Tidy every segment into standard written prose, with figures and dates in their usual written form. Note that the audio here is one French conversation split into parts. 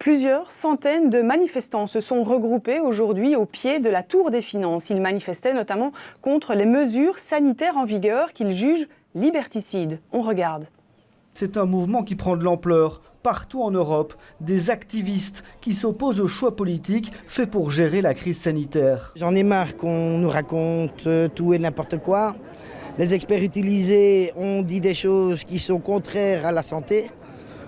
Plusieurs centaines de manifestants se sont regroupés aujourd'hui au pied de la Tour des Finances. Ils manifestaient notamment contre les mesures sanitaires en vigueur qu'ils jugent liberticides. On regarde. C'est un mouvement qui prend de l'ampleur. Partout en Europe, des activistes qui s'opposent aux choix politiques faits pour gérer la crise sanitaire. J'en ai marre qu'on nous raconte tout et n'importe quoi. Les experts utilisés ont dit des choses qui sont contraires à la santé.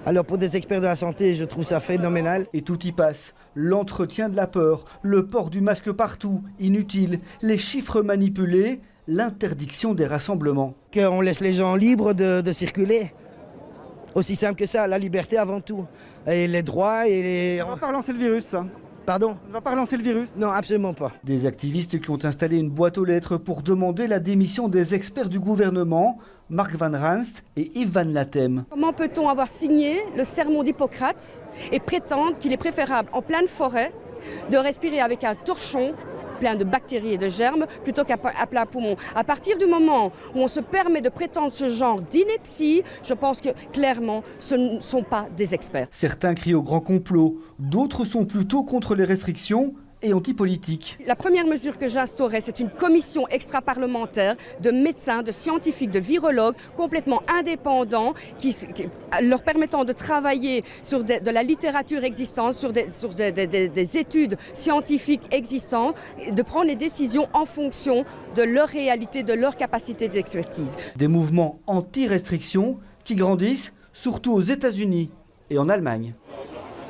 Alors pour des experts de la santé, je trouve ça phénoménal. Et tout y passe. L'entretien de la peur, le port du masque partout, inutile, les chiffres manipulés, l'interdiction des rassemblements. Qu'on laisse les gens libres de circuler. Aussi simple que ça, la liberté avant tout. Et les droits et les... Ça ne va pas relancer le virus, ça. Pardon ? Ça ne va pas relancer le virus. Non, absolument pas. Des activistes qui ont installé une boîte aux lettres pour demander la démission des experts du gouvernement, Mark Van Ranst et Yves Van Latem. Comment peut-on avoir signé le sermon d'Hippocrate et prétendre qu'il est préférable en pleine forêt de respirer avec un torchon plein de bactéries et de germes plutôt qu'à plein poumon. À partir du moment où on se permet de prétendre ce genre d'ineptie, je pense que clairement ce ne sont pas des experts. Certains crient au grand complot, d'autres sont plutôt contre les restrictions et anti-politique. La première mesure que j'instaurais, c'est une commission extra-parlementaire de médecins, de scientifiques, de virologues complètement indépendants qui leur permettant de travailler sur de la littérature existante, sur des études scientifiques existantes, de prendre les décisions en fonction de leur réalité, de leur capacité d'expertise. Des mouvements anti-restrictions qui grandissent surtout aux États-Unis et en Allemagne.